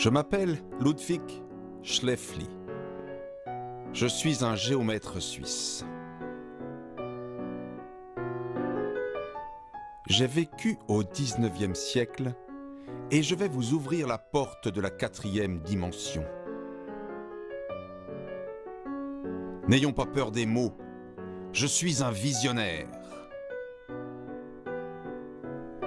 Je m'appelle Ludwig Schleffli. Je suis un géomètre suisse. J'ai vécu au XIXe siècle et je vais vous ouvrir la porte de la 4e dimension. N'ayons pas peur des mots, je suis un visionnaire.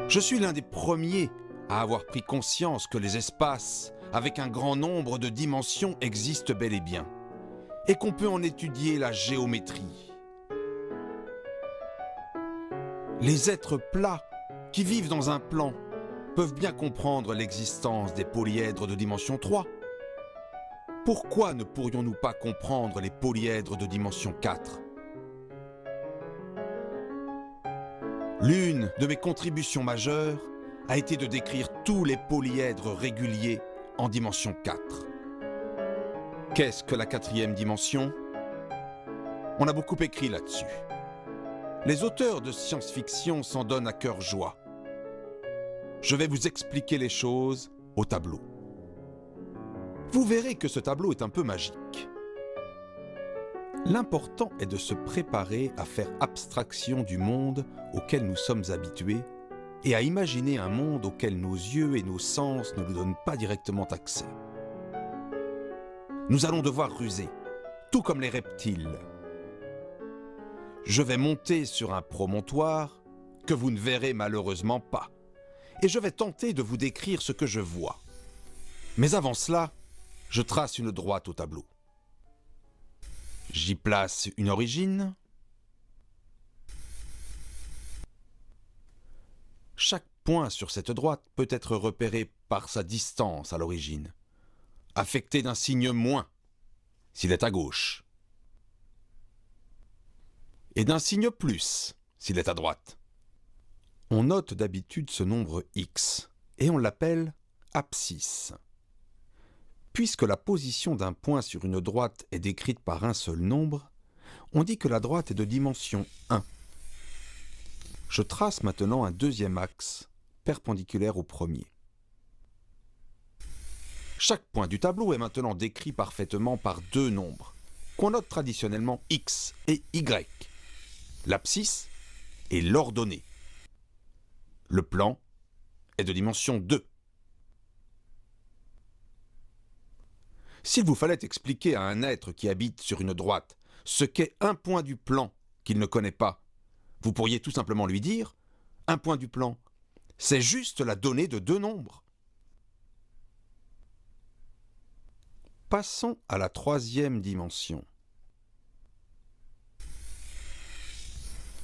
Je suis l'un des premiers à avoir pris conscience que les espaces avec un grand nombre de dimensions existent bel et bien, et qu'on peut en étudier la géométrie. Les êtres plats qui vivent dans un plan peuvent bien comprendre l'existence des polyèdres de dimension 3. Pourquoi ne pourrions-nous pas comprendre les polyèdres de dimension 4 ? L'une de mes contributions majeures a été de décrire tous les polyèdres réguliers en dimension 4. Qu'est-ce que la 4e dimension ? On a beaucoup écrit là-dessus. Les auteurs de science-fiction s'en donnent à cœur joie. Je vais vous expliquer les choses au tableau. Vous verrez que ce tableau est un peu magique. L'important est de se préparer à faire abstraction du monde auquel nous sommes habitués et à imaginer un monde auquel nos yeux et nos sens ne nous donnent pas directement accès. Nous allons devoir ruser, tout comme les reptiles. Je vais monter sur un promontoire que vous ne verrez malheureusement pas, et je vais tenter de vous décrire ce que je vois. Mais avant cela, je trace une droite au tableau. J'y place une origine. Chaque point sur cette droite peut être repéré par sa distance à l'origine, affecté d'un signe moins s'il est à gauche, et d'un signe plus s'il est à droite. On note d'habitude ce nombre x, et on l'appelle abscisse. Puisque la position d'un point sur une droite est décrite par un seul nombre, on dit que la droite est de dimension 1. Je trace maintenant un deuxième axe, perpendiculaire au premier. Chaque point du tableau est maintenant décrit parfaitement par deux nombres, qu'on note traditionnellement x et y, l'abscisse et l'ordonnée. Le plan est de dimension 2. S'il vous fallait expliquer à un être qui habite sur une droite ce qu'est un point du plan qu'il ne connaît pas, vous pourriez tout simplement lui dire « Un point du plan, c'est juste la donnée de deux nombres. » Passons à la 3e dimension.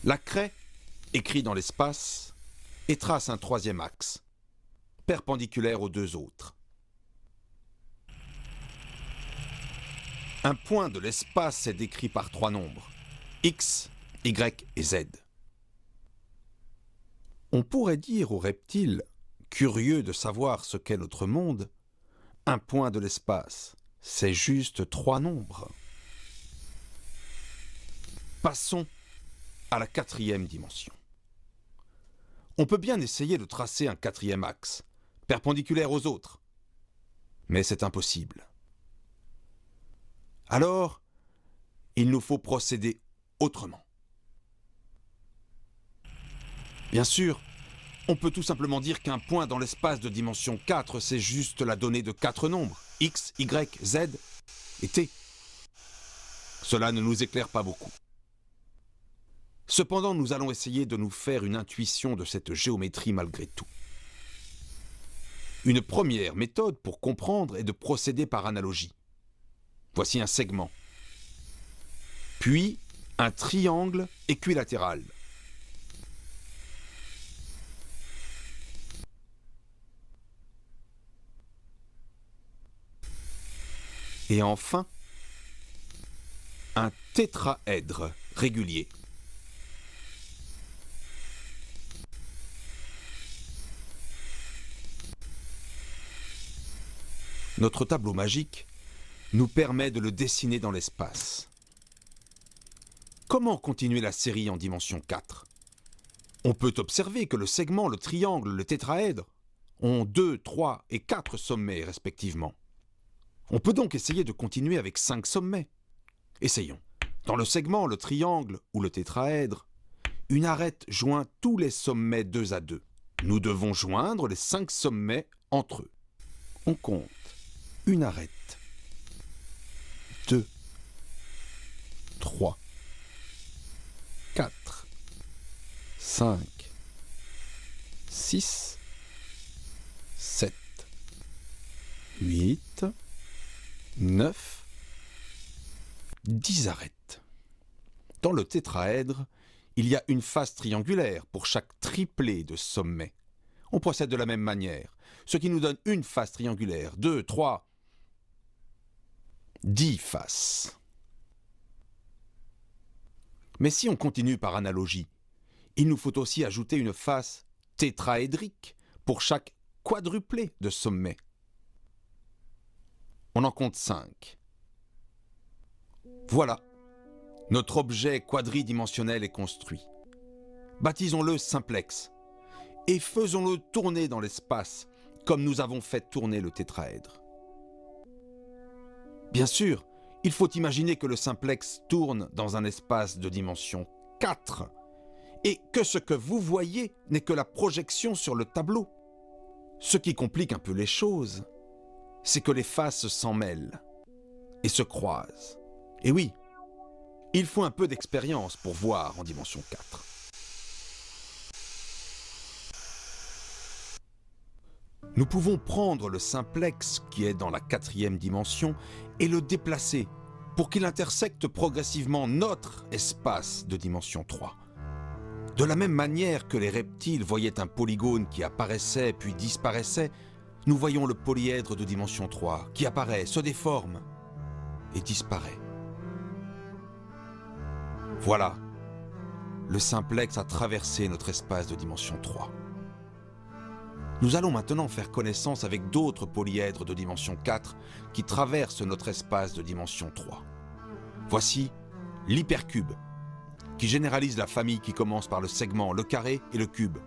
La craie écrit dans l'espace et trace un 3e axe, perpendiculaire aux deux autres. Un point de l'espace est décrit par 3 nombres, x, y et z. On pourrait dire aux reptiles, curieux de savoir ce qu'est notre monde, un point de l'espace, c'est juste 3 nombres. Passons à la 4e dimension. On peut bien essayer de tracer un 4e axe, perpendiculaire aux autres, mais c'est impossible. Alors, il nous faut procéder autrement. Bien sûr, on peut tout simplement dire qu'un point dans l'espace de dimension 4, c'est juste la donnée de 4 nombres, x, y, z et t. Cela ne nous éclaire pas beaucoup. Cependant, nous allons essayer de nous faire une intuition de cette géométrie malgré tout. Une première méthode pour comprendre est de procéder par analogie. Voici un segment, puis un triangle équilatéral. Et enfin, un tétraèdre régulier. Notre tableau magique nous permet de le dessiner dans l'espace. Comment continuer la série en dimension 4 ? On peut observer que le segment, le triangle, le tétraèdre ont 2, 3 et 4 sommets respectivement. On peut donc essayer de continuer avec 5 sommets. Essayons. Dans le segment, le triangle ou le tétraèdre, une arête joint tous les sommets 2 à 2. Nous devons joindre les 5 sommets entre eux. On compte une arête, 2, 3, 4, 5, 6, 7, 8, 9, 10 arêtes. Dans le tétraèdre, il y a une face triangulaire pour chaque triplet de sommet. On procède de la même manière, ce qui nous donne une face triangulaire, 2, 3, 10 faces. Mais si on continue par analogie, il nous faut aussi ajouter une face tétraédrique pour chaque quadruplé de sommet. On en compte 5. Voilà, notre objet quadridimensionnel est construit. Baptisons-le simplex et faisons-le tourner dans l'espace comme nous avons fait tourner le tétraèdre. Bien sûr, il faut imaginer que le simplex tourne dans un espace de dimension 4 et que ce que vous voyez n'est que la projection sur le tableau. Ce qui complique un peu les choses, c'est que les faces s'en mêlent et se croisent. Et oui, il faut un peu d'expérience pour voir en dimension 4. Nous pouvons prendre le simplex qui est dans la 4e dimension et le déplacer pour qu'il intersecte progressivement notre espace de dimension 3. De la même manière que les reptiles voyaient un polygone qui apparaissait puis disparaissait, nous voyons le polyèdre de dimension 3 qui apparaît, se déforme et disparaît. Voilà, le simplex a traversé notre espace de dimension 3. Nous allons maintenant faire connaissance avec d'autres polyèdres de dimension 4 qui traversent notre espace de dimension 3. Voici l'hypercube, qui généralise la famille qui commence par le segment, le carré et le cube.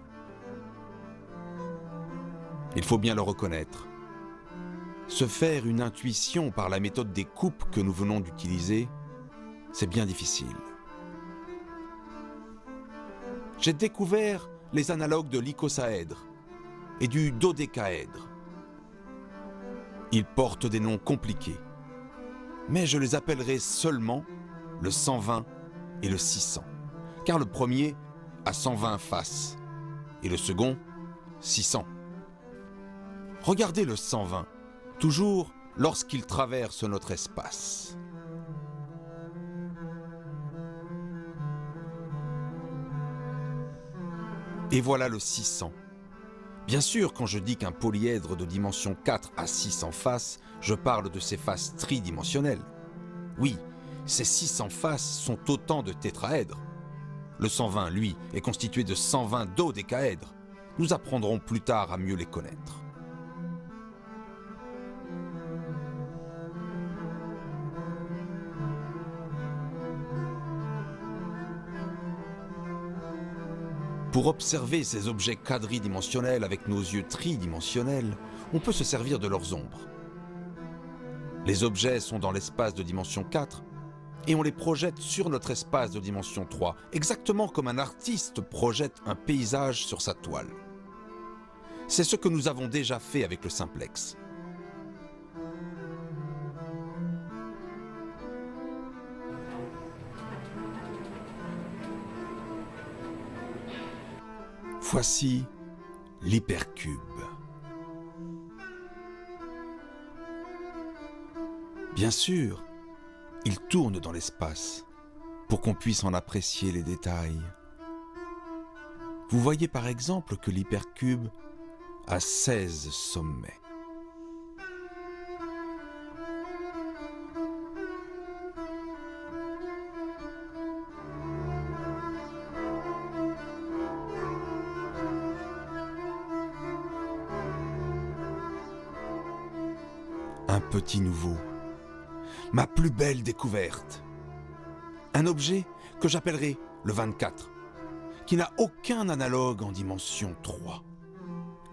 Il faut bien le reconnaître. Se faire une intuition par la méthode des coupes que nous venons d'utiliser, c'est bien difficile. J'ai découvert les analogues de l'icosaèdre et du dodécaèdre. Ils portent des noms compliqués, mais je les appellerai seulement le 120 et le 600, car le premier a 120 faces et le second 600. Regardez le 120, toujours lorsqu'il traverse notre espace. Et voilà le 600. Bien sûr, quand je dis qu'un polyèdre de dimension 4 a 600 faces, je parle de ses faces tridimensionnelles. Oui, ces 600 faces sont autant de tétraèdres. Le 120, lui, est constitué de 120 dodécaèdres. Nous apprendrons plus tard à mieux les connaître. Pour observer ces objets quadridimensionnels avec nos yeux tridimensionnels, on peut se servir de leurs ombres. Les objets sont dans l'espace de dimension 4 et on les projette sur notre espace de dimension 3, exactement comme un artiste projette un paysage sur sa toile. C'est ce que nous avons déjà fait avec le simplex. Voici l'hypercube. Bien sûr, il tourne dans l'espace pour qu'on puisse en apprécier les détails. Vous voyez par exemple que l'hypercube a 16 sommets. Un petit nouveau, ma plus belle découverte. Un objet que j'appellerai le 24, qui n'a aucun analogue en dimension 3.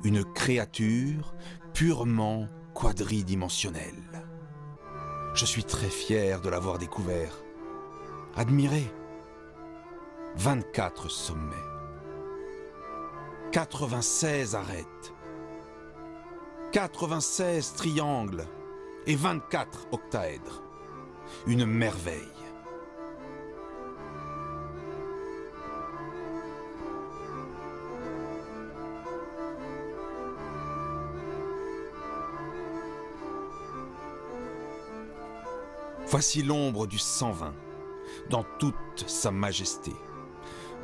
une créature purement quadridimensionnelle. Je suis très fier de l'avoir découvert. Admirez, 24 sommets, 96 arêtes, 96 triangles et 24 octaèdres. Une merveille. Voici l'ombre du 120, dans toute sa majesté.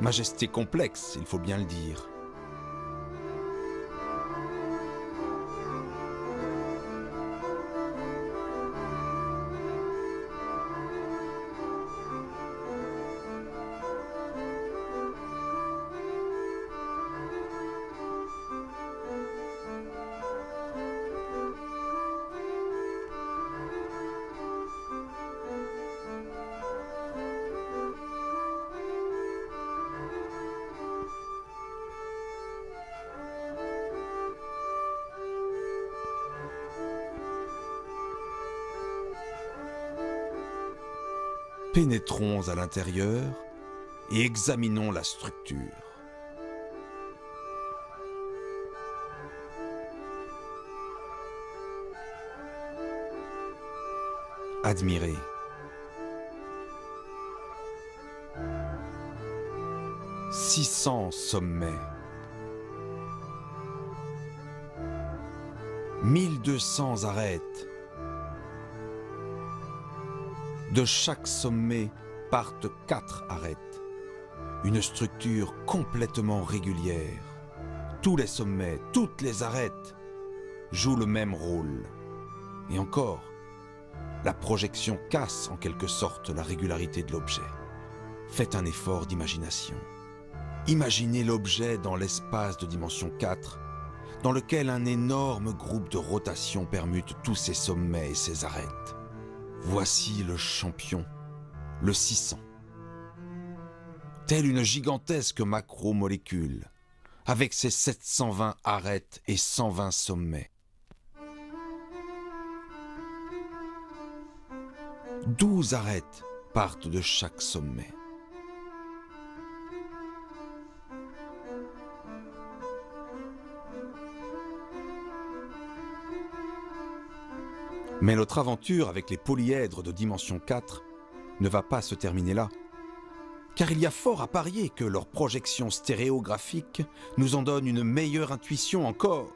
Majesté complexe, il faut bien le dire. Pénétrons à l'intérieur et examinons la structure. Admirez. « 600 sommets, 1200 arêtes. De chaque sommet partent 4 arêtes. Une structure complètement régulière. Tous les sommets, toutes les arêtes jouent le même rôle. Et encore, la projection casse en quelque sorte la régularité de l'objet. Faites un effort d'imagination. Imaginez l'objet dans l'espace de dimension 4, dans lequel un énorme groupe de rotation permute tous ses sommets et ses arêtes. Voici le champion, le 600. Telle une gigantesque macromolécule, avec ses 720 arêtes et 120 sommets. 12 arêtes partent de chaque sommet. Mais notre aventure avec les polyèdres de dimension 4 ne va pas se terminer là, car il y a fort à parier que leur projection stéréographique nous en donne une meilleure intuition encore.